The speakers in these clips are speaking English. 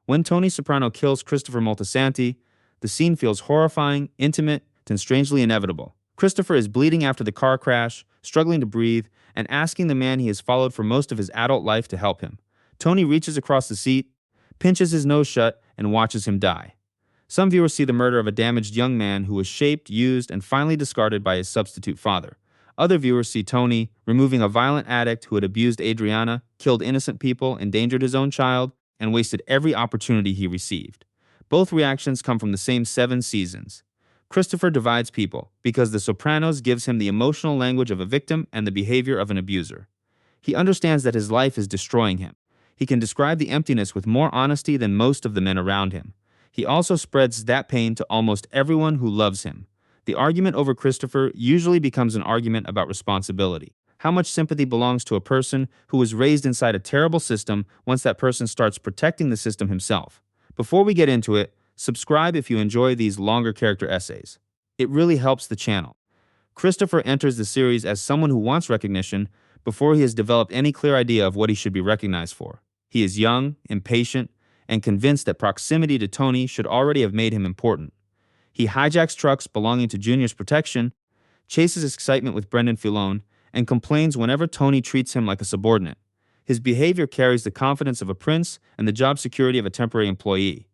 When Tony Soprano kills Christopher Moltisanti, the scene feels horrifying, intimate, and strangely inevitable. Christopher is bleeding after the car crash, struggling to breathe, and asking the man he has followed for most of his adult life to help him. Tony reaches across the seat, pinches his nose shut, and watches him die. Some viewers see the murder of a damaged young man who was shaped, used, and finally discarded by his substitute father. Other viewers see Tony removing a violent addict who had abused Adriana, killed innocent people, endangered his own child, and wasted every opportunity he received. Both reactions come from the same 7 seasons. Christopher divides people because The Sopranos gives him the emotional language of a victim and the behavior of an abuser. He understands that his life is destroying him. He can describe the emptiness with more honesty than most of the men around him. He also spreads that pain to almost everyone who loves him. The argument over Christopher usually becomes an argument about responsibility. How much sympathy belongs to a person who was raised inside a terrible system once that person starts protecting the system himself? Before we get into it, subscribe if you enjoy these longer character essays. It really helps the channel. Christopher enters the series as someone who wants recognition before he has developed any clear idea of what he should be recognized for. He is young, impatient, and convinced that proximity to Tony should already have made him important. He hijacks trucks belonging to Junior's protection, chases excitement with Brendan Filone, and complains whenever Tony treats him like a subordinate. His behavior carries the confidence of a prince and the job security of a temporary employee.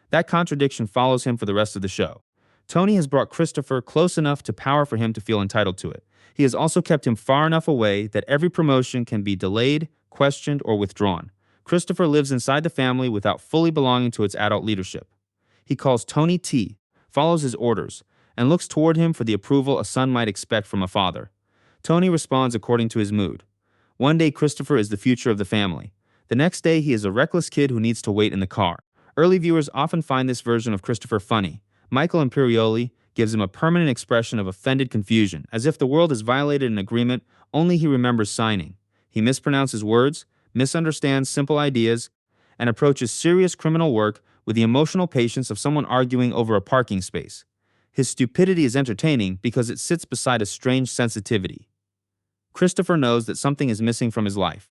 That contradiction follows him for the rest of the show. Tony has brought Christopher close enough to power for him to feel entitled to it. He has also kept him far enough away that every promotion can be delayed, questioned, or withdrawn. Christopher lives inside the family without fully belonging to its adult leadership. He calls Tony T, follows his orders, and looks toward him for the approval a son might expect from a father. Tony responds according to his mood. One day Christopher is the future of the family. The next day he is a reckless kid who needs to wait in the car. Early viewers often find this version of Christopher funny. Michael Imperioli gives him a permanent expression of offended confusion, as if the world has violated an agreement only he remembers signing. He mispronounces words, misunderstands simple ideas, and approaches serious criminal work with the emotional patience of someone arguing over a parking space. His stupidity is entertaining because it sits beside a strange sensitivity. Christopher knows that something is missing from his life.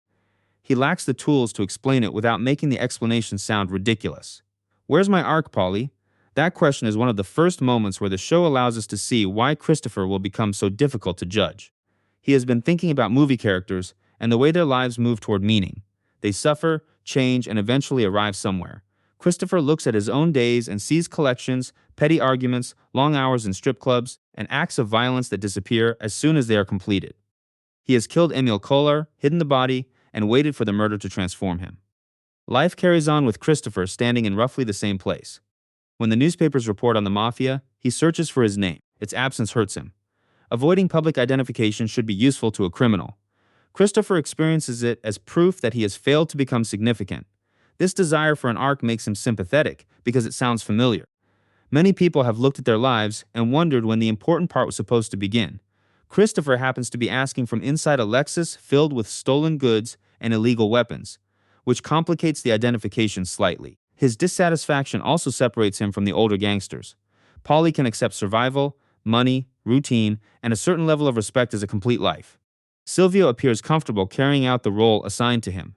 He lacks the tools to explain it without making the explanation sound ridiculous. Where's my arc, Polly? That question is one of the first moments where the show allows us to see why Christopher will become so difficult to judge. He has been thinking about movie characters and the way their lives move toward meaning. They suffer, change, and eventually arrive somewhere. Christopher looks at his own days and sees collections, petty arguments, long hours in strip clubs, and acts of violence that disappear as soon as they are completed. He has killed Emil Kolar, hidden the body, and waited for the murder to transform him. Life carries on with Christopher standing in roughly the same place. When the newspapers report on the mafia, he searches for his name. Its absence hurts him. Avoiding public identification should be useful to a criminal. Christopher experiences it as proof that he has failed to become significant. This desire for an arc makes him sympathetic because it sounds familiar. Many people have looked at their lives and wondered when the important part was supposed to begin. Christopher happens to be asking from inside a Lexus filled with stolen goods and illegal weapons, which complicates the identification slightly. His dissatisfaction also separates him from the older gangsters. Paulie can accept survival, money, routine, and a certain level of respect as a complete life. Silvio appears comfortable carrying out the role assigned to him.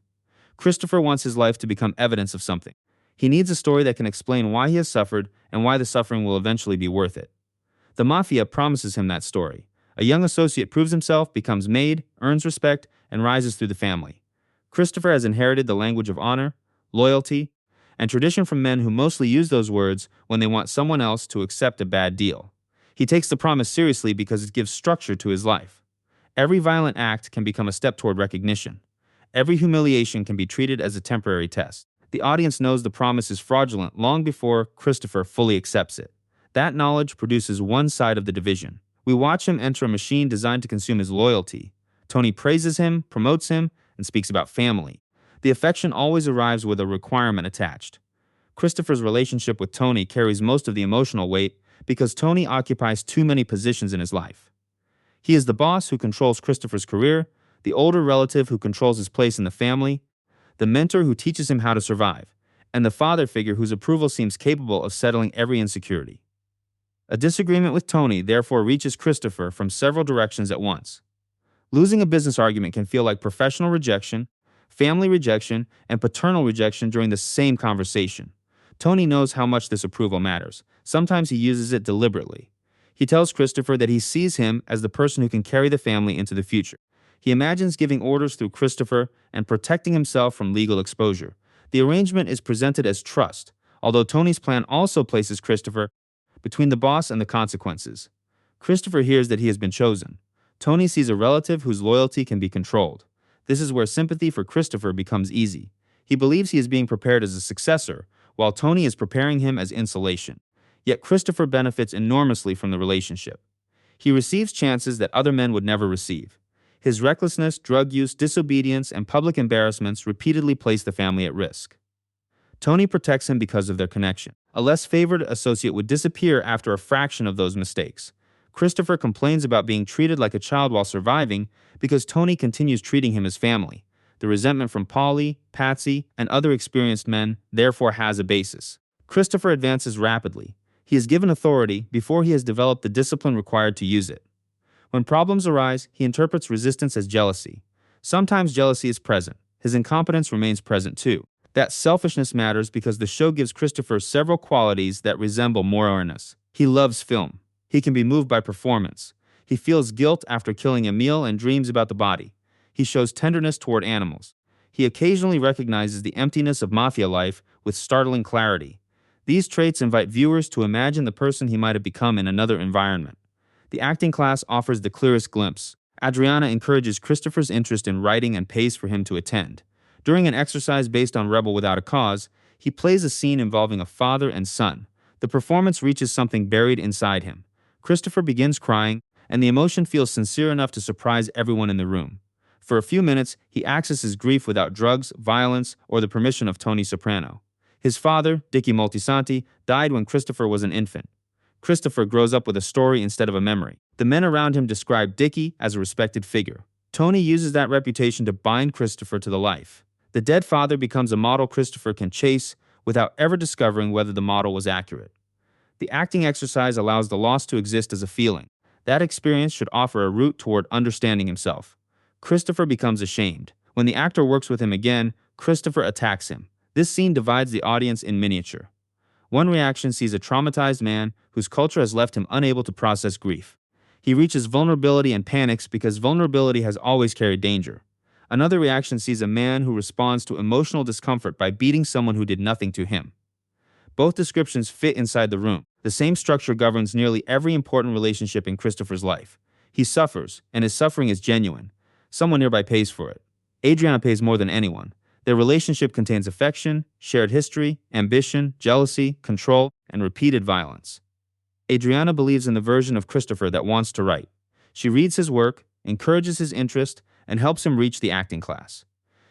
Christopher wants his life to become evidence of something. He needs a story that can explain why he has suffered and why the suffering will eventually be worth it. The mafia promises him that story. A young associate proves himself, becomes made, earns respect, and rises through the family. Christopher has inherited the language of honor, loyalty, and tradition from men who mostly use those words when they want someone else to accept a bad deal. He takes the promise seriously because it gives structure to his life. Every violent act can become a step toward recognition. Every humiliation can be treated as a temporary test. The audience knows the promise is fraudulent long before Christopher fully accepts it. That knowledge produces one side of the division. We watch him enter a machine designed to consume his loyalty. Tony praises him, promotes him, and speaks about family. The affection always arrives with a requirement attached. Christopher's relationship with Tony carries most of the emotional weight because Tony occupies too many positions in his life. He is the boss who controls Christopher's career, the older relative who controls his place in the family, the mentor who teaches him how to survive, and the father figure whose approval seems capable of settling every insecurity. A disagreement with Tony therefore reaches Christopher from several directions at once. Losing a business argument can feel like professional rejection, family rejection, and paternal rejection during the same conversation. Tony knows how much this approval matters. Sometimes he uses it deliberately. He tells Christopher that he sees him as the person who can carry the family into the future. He imagines giving orders through Christopher and protecting himself from legal exposure. The arrangement is presented as trust, although Tony's plan also places Christopher between the boss and the consequences. Christopher hears that he has been chosen. Tony sees a relative whose loyalty can be controlled. This is where sympathy for Christopher becomes easy. He believes he is being prepared as a successor, while Tony is preparing him as insulation. Yet Christopher benefits enormously from the relationship. He receives chances that other men would never receive. His recklessness, drug use, disobedience, and public embarrassments repeatedly place the family at risk. Tony protects him because of their connection. A less favored associate would disappear after a fraction of those mistakes. Christopher complains about being treated like a child while surviving because Tony continues treating him as family. The resentment from Paulie, Patsy, and other experienced men therefore has a basis. Christopher advances rapidly. He is given authority before he has developed the discipline required to use it. When problems arise, he interprets resistance as jealousy. Sometimes jealousy is present. His incompetence remains present too. That selfishness matters because the show gives Christopher several qualities that resemble more awareness. He loves film. He can be moved by performance. He feels guilt after killing a meal and dreams about the body. He shows tenderness toward animals. He occasionally recognizes the emptiness of mafia life with startling clarity. These traits invite viewers to imagine the person he might have become in another environment. The acting class offers the clearest glimpse. Adriana encourages Christopher's interest in writing and pays for him to attend. During an exercise based on Rebel Without a Cause, he plays a scene involving a father and son. The performance reaches something buried inside him. Christopher begins crying, and the emotion feels sincere enough to surprise everyone in the room. For a few minutes, he accesses his grief without drugs, violence, or the permission of Tony Soprano. His father, Dickie Moltisanti, died when Christopher was an infant. Christopher grows up with a story instead of a memory. The men around him describe Dickie as a respected figure. Tony uses that reputation to bind Christopher to the life. The dead father becomes a model Christopher can chase without ever discovering whether the model was accurate. The acting exercise allows the loss to exist as a feeling. That experience should offer a route toward understanding himself. Christopher becomes ashamed. When the actor works with him again, Christopher attacks him. This scene divides the audience in miniature. One reaction sees a traumatized man whose culture has left him unable to process grief. He reaches vulnerability and panics because vulnerability has always carried danger. Another reaction sees a man who responds to emotional discomfort by beating someone who did nothing to him. Both descriptions fit inside the room. The same structure governs nearly every important relationship in Christopher's life. He suffers, and his suffering is genuine. Someone nearby pays for it. Adriana pays more than anyone. Their relationship contains affection, shared history, ambition, jealousy, control, and repeated violence. Adriana believes in the version of Christopher that wants to write. She reads his work, encourages his interest, and helps him reach the acting class.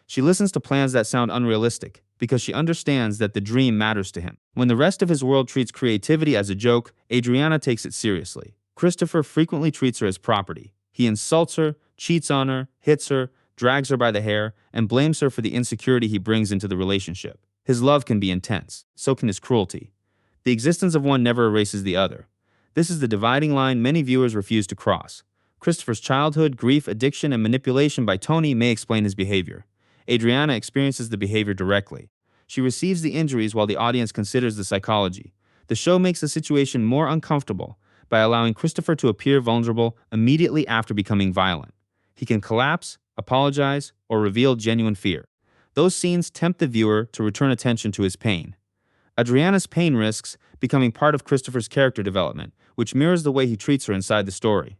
She listens to plans that sound unrealistic because she understands that the dream matters to him. When the rest of his world treats creativity as a joke, Adriana takes it seriously. Christopher frequently treats her as property. He insults her, cheats on her, hits her, drags her by the hair, and blames her for the insecurity he brings into the relationship. His love can be intense, so can his cruelty. The existence of one never erases the other. This is the dividing line many viewers refuse to cross. Christopher's childhood, grief, addiction, and manipulation by Tony may explain his behavior. Adriana experiences the behavior directly. She receives the injuries while the audience considers the psychology. The show makes the situation more uncomfortable by allowing Christopher to appear vulnerable immediately after becoming violent. He can collapse, apologize, or reveal genuine fear. Those scenes tempt the viewer to return attention to his pain. Adriana's pain risks becoming part of Christopher's character development, which mirrors the way he treats her inside the story.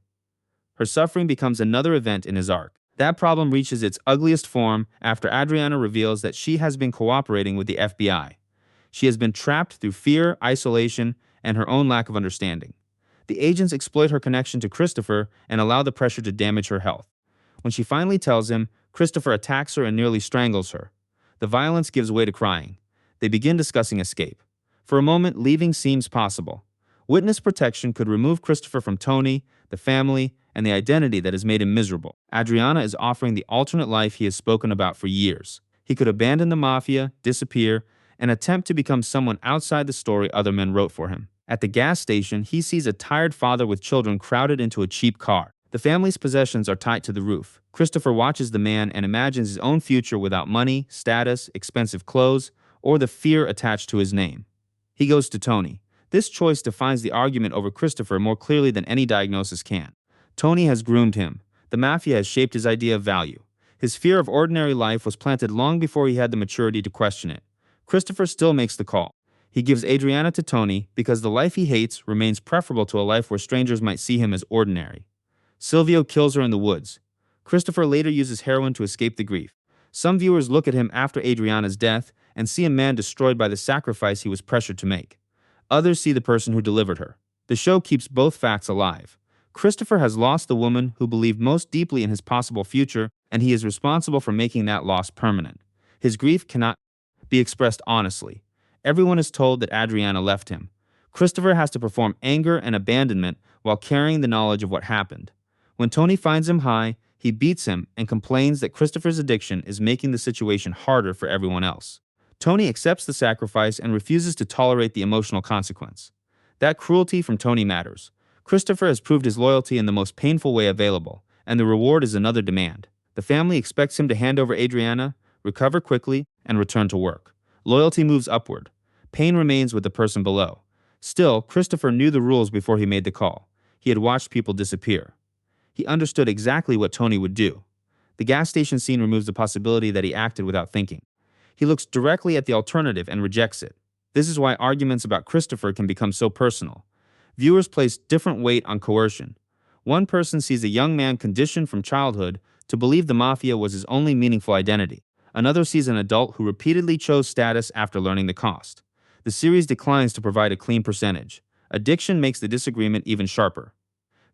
Her suffering becomes another event in his arc. That problem reaches its ugliest form after Adriana reveals that she has been cooperating with the FBI. She has been trapped through fear, isolation, and her own lack of understanding. The agents exploit her connection to Christopher and allow the pressure to damage her health. When she finally tells him, Christopher attacks her and nearly strangles her. The violence gives way to crying. They begin discussing escape. For a moment, leaving seems possible. Witness protection could remove Christopher from Tony, the family, and the identity that has made him miserable. Adriana is offering the alternate life he has spoken about for years. He could abandon the mafia, disappear, and attempt to become someone outside the story other men wrote for him. At the gas station, he sees a tired father with children crowded into a cheap car. The family's possessions are tight to the roof. Christopher watches the man and imagines his own future without money, status, expensive clothes, or the fear attached to his name. He goes to Tony. This choice defines the argument over Christopher more clearly than any diagnosis can. Tony has groomed him. The mafia has shaped his idea of value. His fear of ordinary life was planted long before he had the maturity to question it. Christopher still makes the call. He gives Adriana to Tony because the life he hates remains preferable to a life where strangers might see him as ordinary. Silvio kills her in the woods. Christopher later uses heroin to escape the grief. Some viewers look at him after Adriana's death and see a man destroyed by the sacrifice he was pressured to make. Others see the person who delivered her. The show keeps both facts alive. Christopher has lost the woman who believed most deeply in his possible future, and he is responsible for making that loss permanent. His grief cannot be expressed honestly. Everyone is told that Adriana left him. Christopher has to perform anger and abandonment while carrying the knowledge of what happened. When Tony finds him high, he beats him and complains that Christopher's addiction is making the situation harder for everyone else. Tony accepts the sacrifice and refuses to tolerate the emotional consequence. That cruelty from Tony matters. Christopher has proved his loyalty in the most painful way available, and the reward is another demand. The family expects him to hand over Adriana, recover quickly, and return to work. Loyalty moves upward. Pain remains with the person below. Still, Christopher knew the rules before he made the call. He had watched people disappear. He understood exactly what Tony would do. The gas station scene removes the possibility that he acted without thinking. He looks directly at the alternative and rejects it. This is why arguments about Christopher can become so personal. Viewers place different weight on coercion. One person sees a young man conditioned from childhood to believe the mafia was his only meaningful identity. Another sees an adult who repeatedly chose status after learning the cost. The series declines to provide a clean percentage. Addiction makes the disagreement even sharper.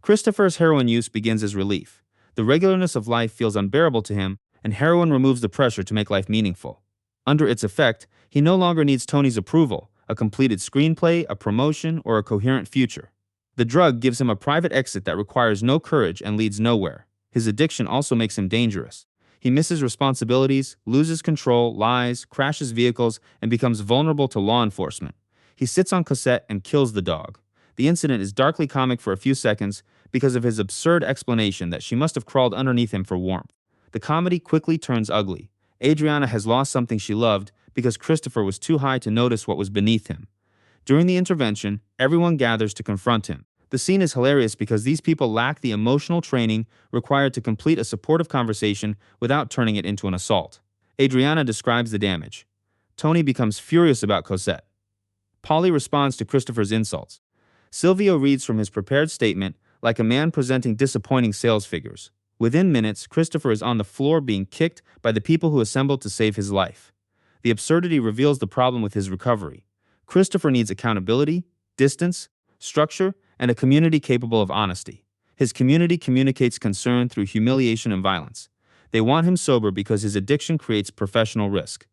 Christopher's heroin use begins as relief. The regularness of life feels unbearable to him, and heroin removes the pressure to make life meaningful. Under its effect, he no longer needs Tony's approval, a completed screenplay, a promotion, or a coherent future. The drug gives him a private exit that requires no courage and leads nowhere. His addiction also makes him dangerous. He misses responsibilities, loses control, lies, crashes vehicles, and becomes vulnerable to law enforcement. He sits on Cosette and kills the dog. The incident is darkly comic for a few seconds because of his absurd explanation that she must have crawled underneath him for warmth. The comedy quickly turns ugly. Adriana has lost something she loved because Christopher was too high to notice what was beneath him. During the intervention, everyone gathers to confront him. The scene is hilarious because these people lack the emotional training required to complete a supportive conversation without turning it into an assault. Adriana describes the damage. Tony becomes furious about Cosette. Polly responds to Christopher's insults. Silvio reads from his prepared statement like a man presenting disappointing sales figures. Within minutes, Christopher is on the floor being kicked by the people who assembled to save his life. The absurdity reveals the problem with his recovery. Christopher needs accountability, distance, structure, and a community capable of honesty. His community communicates concern through humiliation and violence. They want him sober because his addiction creates professional risk.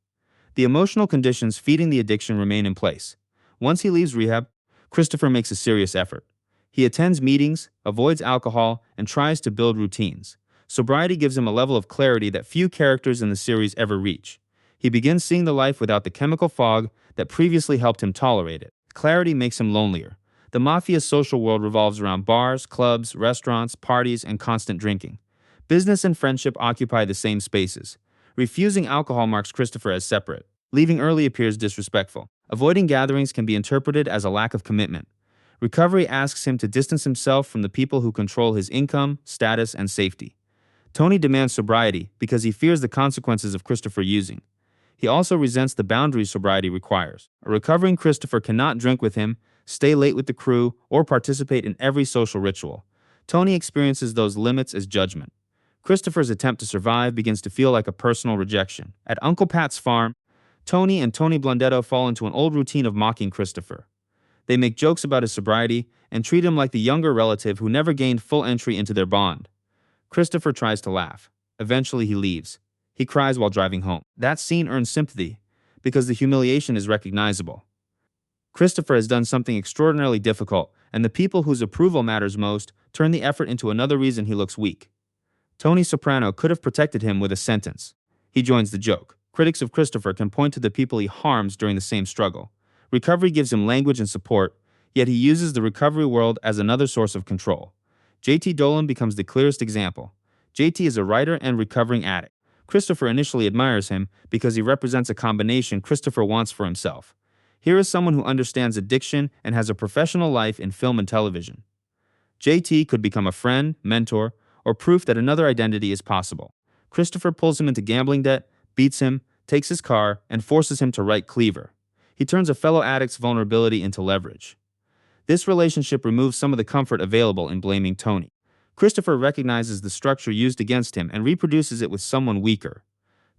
The emotional conditions feeding the addiction remain in place. Once he leaves rehab, Christopher makes a serious effort. He attends meetings, avoids alcohol, and tries to build routines. Sobriety gives him a level of clarity that few characters in the series ever reach. He begins seeing the life without the chemical fog that previously helped him tolerate it. Clarity makes him lonelier. The mafia's social world revolves around bars, clubs, restaurants, parties, and constant drinking. Business and friendship occupy the same spaces. Refusing alcohol marks Christopher as separate. Leaving early appears disrespectful. Avoiding gatherings can be interpreted as a lack of commitment. Recovery asks him to distance himself from the people who control his income, status, and safety. Tony demands sobriety because he fears the consequences of Christopher using. He also resents the boundaries sobriety requires. A recovering Christopher cannot drink with him, stay late with the crew, or participate in every social ritual. Tony experiences those limits as judgment. Christopher's attempt to survive begins to feel like a personal rejection. At Uncle Pat's farm, Tony and Tony Blundetto fall into an old routine of mocking Christopher. They make jokes about his sobriety and treat him like the younger relative who never gained full entry into their bond. Christopher tries to laugh. Eventually he leaves. He cries while driving home. That scene earns sympathy because the humiliation is recognizable. Christopher has done something extraordinarily difficult, and the people whose approval matters most turn the effort into another reason he looks weak. Tony Soprano could have protected him with a sentence. He joins the joke. Critics of Christopher can point to the people he harms during the same struggle. Recovery gives him language and support, yet he uses the recovery world as another source of control. JT Dolan becomes the clearest example. JT is a writer and recovering addict. Christopher initially admires him because he represents a combination Christopher wants for himself. Here is someone who understands addiction and has a professional life in film and television. JT could become a friend, mentor, or proof that another identity is possible. Christopher pulls him into gambling debt, beats him, takes his car, and forces him to write Cleaver. He turns a fellow addict's vulnerability into leverage. This relationship removes some of the comfort available in blaming Tony. Christopher recognizes the structure used against him and reproduces it with someone weaker.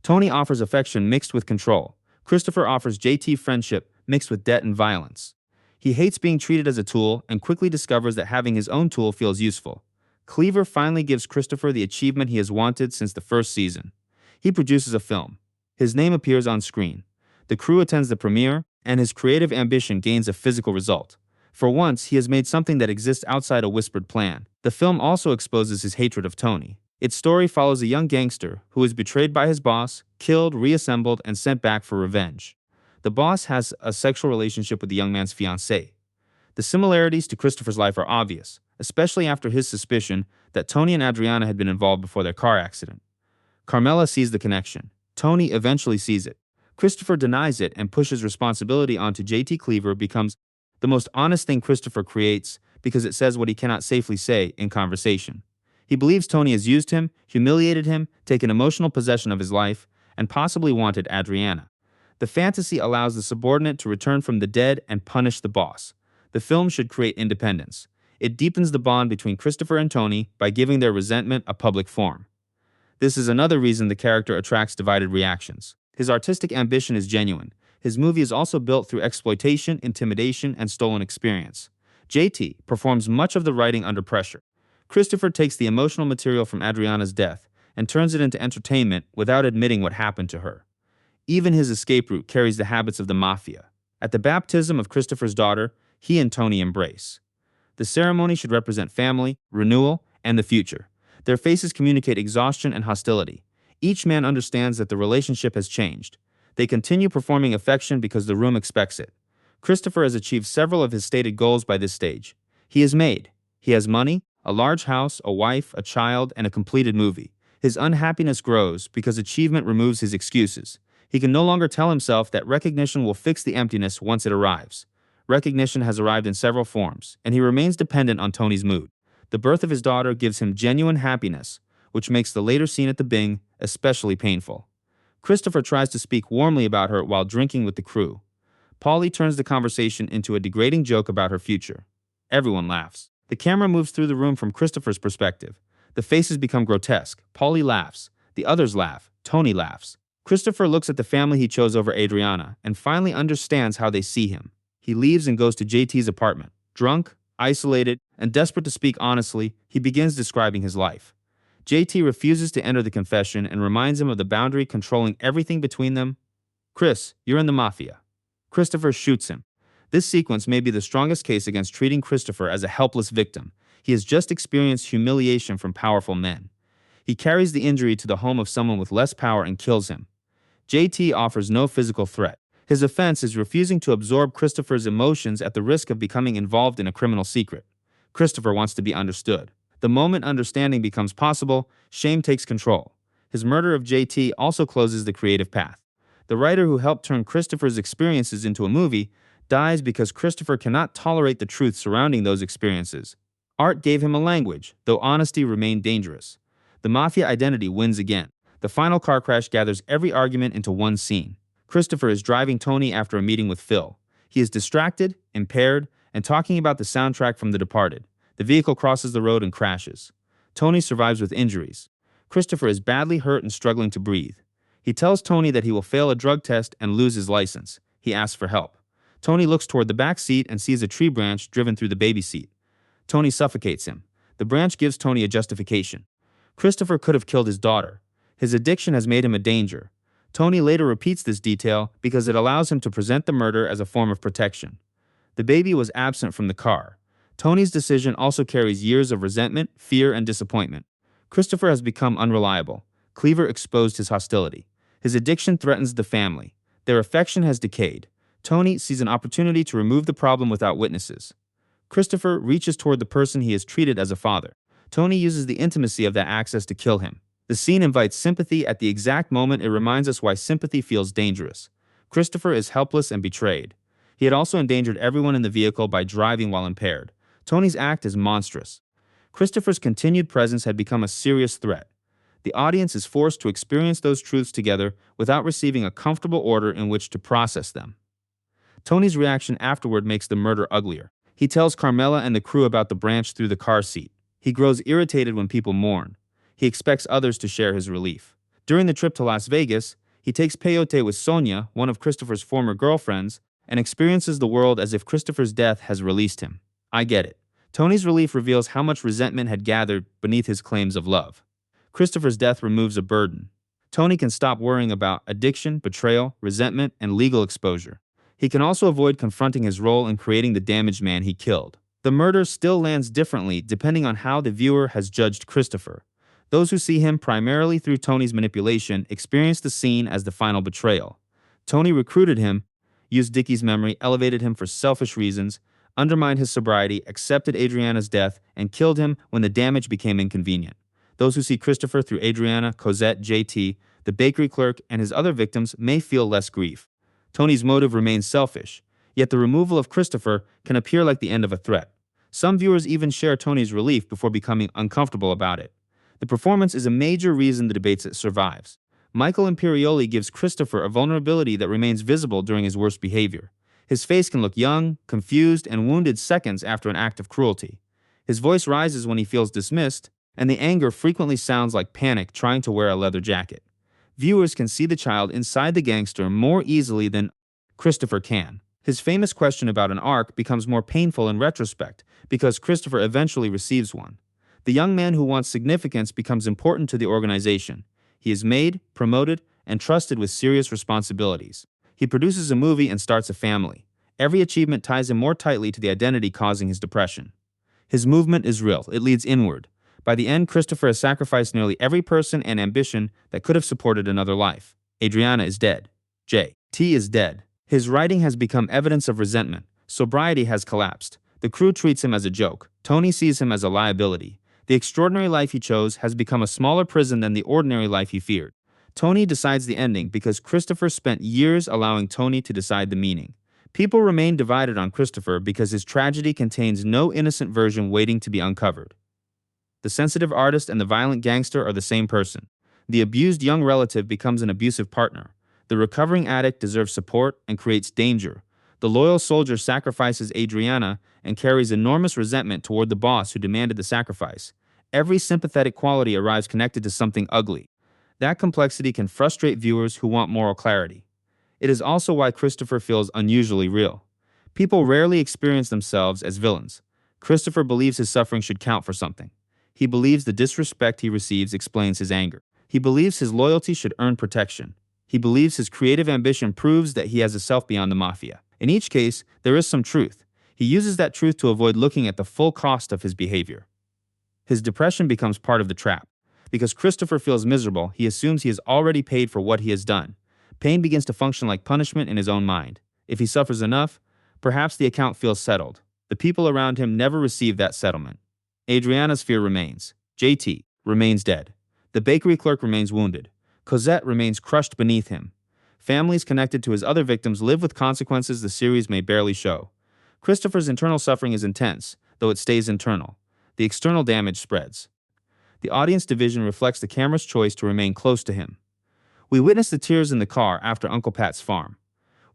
Tony offers affection mixed with control. Christopher offers JT friendship mixed with debt and violence. He hates being treated as a tool and quickly discovers that having his own tool feels useful. Cleaver finally gives Christopher the achievement he has wanted since the first season. He produces a film. His name appears on screen. The crew attends the premiere, and his creative ambition gains a physical result. For once, he has made something that exists outside a whispered plan. The film also exposes his hatred of Tony. Its story follows a young gangster who is betrayed by his boss, killed, reassembled, and sent back for revenge. The boss has a sexual relationship with the young man's fiancée. The similarities to Christopher's life are obvious, especially after his suspicion that Tony and Adriana had been involved before their car accident. Carmela sees the connection. Tony eventually sees it. Christopher denies it and pushes responsibility onto JT. Cleaver becomes the most honest thing Christopher creates because it says what he cannot safely say in conversation. He believes Tony has used him, humiliated him, taken emotional possession of his life, and possibly wanted Adriana. The fantasy allows the subordinate to return from the dead and punish the boss. The film should create independence. It deepens the bond between Christopher and Tony by giving their resentment a public form. This is another reason the character attracts divided reactions. His artistic ambition is genuine. His movie is also built through exploitation, intimidation, and stolen experience. JT performs much of the writing under pressure. Christopher takes the emotional material from Adriana's death and turns it into entertainment without admitting what happened to her. Even his escape route carries the habits of the mafia. At the baptism of Christopher's daughter, he and Tony embrace. The ceremony should represent family, renewal, and the future. Their faces communicate exhaustion and hostility. Each man understands that the relationship has changed. They continue performing affection because the room expects it. Christopher has achieved several of his stated goals by this stage. He is made. He has money, a large house, a wife, a child, and a completed movie. His unhappiness grows because achievement removes his excuses. He can no longer tell himself that recognition will fix the emptiness once it arrives. Recognition has arrived in several forms, and he remains dependent on Tony's mood. The birth of his daughter gives him genuine happiness, which makes the later scene at the Bing especially painful. Christopher tries to speak warmly about her while drinking with the crew. Paulie turns the conversation into a degrading joke about her future. Everyone laughs. The camera moves through the room from Christopher's perspective. The faces become grotesque. Paulie laughs. The others laugh. Tony laughs. Christopher looks at the family he chose over Adriana and finally understands how they see him. He leaves and goes to JT's apartment. Drunk, isolated, and desperate to speak honestly, he begins describing his life. JT refuses to enter the confession and reminds him of the boundary controlling everything between them. "Chris, you're in the mafia." Christopher shoots him. This sequence may be the strongest case against treating Christopher as a helpless victim. He has just experienced humiliation from powerful men. He carries the injury to the home of someone with less power and kills him. JT offers no physical threat. His offense is refusing to absorb Christopher's emotions at the risk of becoming involved in a criminal secret. Christopher wants to be understood. The moment understanding becomes possible, shame takes control. His murder of JT also closes the creative path. The writer who helped turn Christopher's experiences into a movie dies because Christopher cannot tolerate the truth surrounding those experiences. Art gave him a language, though honesty remained dangerous. The mafia identity wins again. The final car crash gathers every argument into one scene. Christopher is driving Tony after a meeting with Phil. He is distracted, impaired, and talking about the soundtrack from The Departed. The vehicle crosses the road and crashes. Tony survives with injuries. Christopher is badly hurt and struggling to breathe. He tells Tony that he will fail a drug test and lose his license. He asks for help. Tony looks toward the back seat and sees a tree branch driven through the baby seat. Tony suffocates him. The branch gives Tony a justification. Christopher could have killed his daughter. His addiction has made him a danger. Tony later repeats this detail because it allows him to present the murder as a form of protection. The baby was absent from the car. Tony's decision also carries years of resentment, fear, and disappointment. Christopher has become unreliable. Cleaver exposed his hostility. His addiction threatens the family. Their affection has decayed. Tony sees an opportunity to remove the problem without witnesses. Christopher reaches toward the person he has treated as a father. Tony uses the intimacy of that access to kill him. The scene invites sympathy at the exact moment it reminds us why sympathy feels dangerous. Christopher is helpless and betrayed. He had also endangered everyone in the vehicle by driving while impaired. Tony's act is monstrous. Christopher's continued presence had become a serious threat. The audience is forced to experience those truths together without receiving a comfortable order in which to process them. Tony's reaction afterward makes the murder uglier. He tells Carmela and the crew about the branch through the car seat. He grows irritated when people mourn. He expects others to share his relief. During the trip to Las Vegas, he takes peyote with Sonia, one of Christopher's former girlfriends, and experiences the world as if Christopher's death has released him. I get it. Tony's relief reveals how much resentment had gathered beneath his claims of love. Christopher's death removes a burden. Tony can stop worrying about addiction, betrayal, resentment, and legal exposure. He can also avoid confronting his role in creating the damaged man he killed. The murder still lands differently depending on how the viewer has judged Christopher. Those who see him primarily through Tony's manipulation experience the scene as the final betrayal. Tony recruited him, used Dickie's memory, elevated him for selfish reasons, undermined his sobriety, accepted Adriana's death, and killed him when the damage became inconvenient. Those who see Christopher through Adriana, Cosette, JT, the bakery clerk, and his other victims may feel less grief. Tony's motive remains selfish, yet the removal of Christopher can appear like the end of a threat. Some viewers even share Tony's relief before becoming uncomfortable about it. The performance is a major reason the debate survives. Michael Imperioli gives Christopher a vulnerability that remains visible during his worst behavior. His face can look young, confused, and wounded seconds after an act of cruelty. His voice rises when he feels dismissed, and the anger frequently sounds like panic trying to wear a leather jacket. Viewers can see the child inside the gangster more easily than Christopher can. His famous question about an arc becomes more painful in retrospect because Christopher eventually receives one. The young man who wants significance becomes important to the organization. He is made, promoted, and trusted with serious responsibilities. He produces a movie and starts a family. Every achievement ties him more tightly to the identity causing his depression. His movement is real. It leads inward. By the end, Christopher has sacrificed nearly every person and ambition that could have supported another life. Adriana is dead. T is dead. His writing has become evidence of resentment. Sobriety has collapsed. The crew treats him as a joke. Tony sees him as a liability. The extraordinary life he chose has become a smaller prison than the ordinary life he feared. Tony decides the ending because Christopher spent years allowing Tony to decide the meaning. People remain divided on Christopher because his tragedy contains no innocent version waiting to be uncovered. The sensitive artist and the violent gangster are the same person. The abused young relative becomes an abusive partner. The recovering addict deserves support and creates danger. The loyal soldier sacrifices Adriana and carries enormous resentment toward the boss who demanded the sacrifice. Every sympathetic quality arrives connected to something ugly. That complexity can frustrate viewers who want moral clarity. It is also why Christopher feels unusually real. People rarely experience themselves as villains. Christopher believes his suffering should count for something. He believes the disrespect he receives explains his anger. He believes his loyalty should earn protection. He believes his creative ambition proves that he has a self beyond the mafia. In each case, there is some truth. He uses that truth to avoid looking at the full cost of his behavior. His depression becomes part of the trap. Because Christopher feels miserable, he assumes he has already paid for what he has done. Pain begins to function like punishment in his own mind. If he suffers enough, perhaps the account feels settled. The people around him never receive that settlement. Adriana's fear remains. JT remains dead. The bakery clerk remains wounded. Cosette remains crushed beneath him. Families connected to his other victims live with consequences the series may barely show. Christopher's internal suffering is intense, though it stays internal. The external damage spreads. The audience division reflects the camera's choice to remain close to him. We witness the tears in the car after Uncle Pat's farm.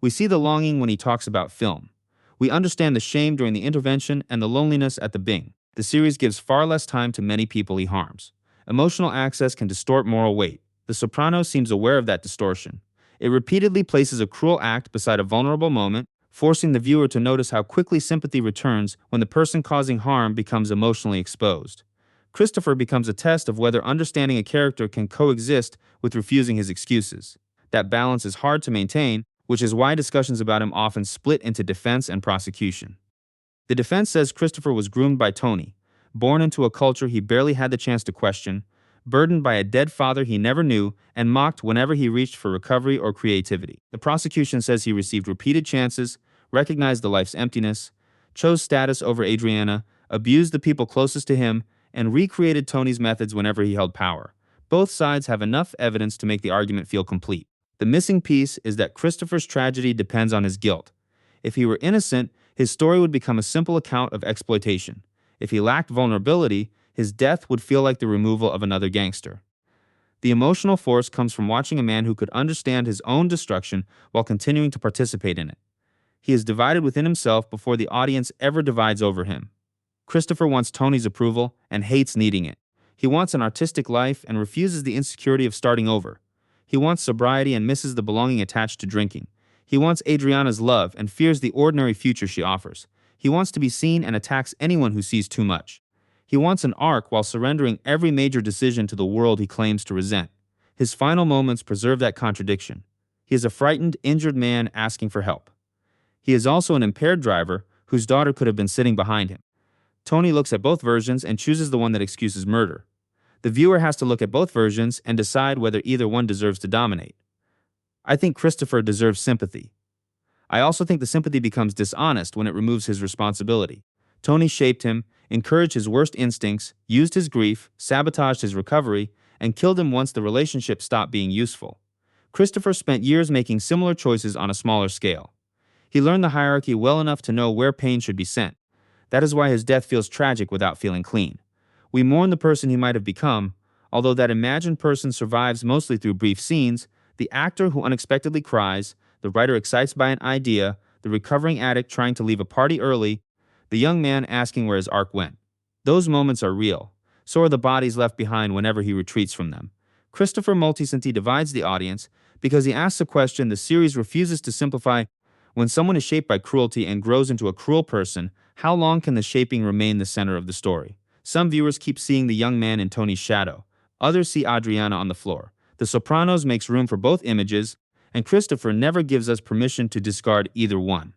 We see the longing when he talks about film. We understand the shame during the intervention and the loneliness at the Bing. The series gives far less time to many people he harms. Emotional access can distort moral weight. The Sopranos seems aware of that distortion. It repeatedly places a cruel act beside a vulnerable moment, forcing the viewer to notice how quickly sympathy returns when the person causing harm becomes emotionally exposed. Christopher becomes a test of whether understanding a character can coexist with refusing his excuses. That balance is hard to maintain, which is why discussions about him often split into defense and prosecution. The defense says Christopher was groomed by Tony, born into a culture he barely had the chance to question, burdened by a dead father he never knew, and mocked whenever he reached for recovery or creativity. The prosecution says he received repeated chances, recognized the life's emptiness, chose status over Adriana, abused the people closest to him, and recreated Tony's methods whenever he held power. Both sides have enough evidence to make the argument feel complete. The missing piece is that Christopher's tragedy depends on his guilt. If he were innocent, his story would become a simple account of exploitation. If he lacked vulnerability, his death would feel like the removal of another gangster. The emotional force comes from watching a man who could understand his own destruction while continuing to participate in it. He is divided within himself before the audience ever divides over him. Christopher wants Tony's approval and hates needing it. He wants an artistic life and refuses the insecurity of starting over. He wants sobriety and misses the belonging attached to drinking. He wants Adriana's love and fears the ordinary future she offers. He wants to be seen and attacks anyone who sees too much. He wants an arc while surrendering every major decision to the world he claims to resent. His final moments preserve that contradiction. He is a frightened, injured man asking for help. He is also an impaired driver whose daughter could have been sitting behind him. Tony looks at both versions and chooses the one that excuses murder. The viewer has to look at both versions and decide whether either one deserves to dominate. I think Christopher deserves sympathy. I also think the sympathy becomes dishonest when it removes his responsibility. Tony shaped him, encouraged his worst instincts, used his grief, sabotaged his recovery, and killed him once the relationship stopped being useful. Christopher spent years making similar choices on a smaller scale. He learned the hierarchy well enough to know where pain should be sent. That is why his death feels tragic without feeling clean. We mourn the person he might have become, although that imagined person survives mostly through brief scenes. The actor who unexpectedly cries, the writer excites by an idea, the recovering addict trying to leave a party early, the young man asking where his arc went. Those moments are real. So are the bodies left behind whenever he retreats from them. Christopher Moltisanti divides the audience because he asks a question the series refuses to simplify. When someone is shaped by cruelty and grows into a cruel person, how long can the shaping remain the center of the story? Some viewers keep seeing the young man in Tony's shadow. Others see Adriana on the floor. The Sopranos makes room for both images, and Christopher never gives us permission to discard either one.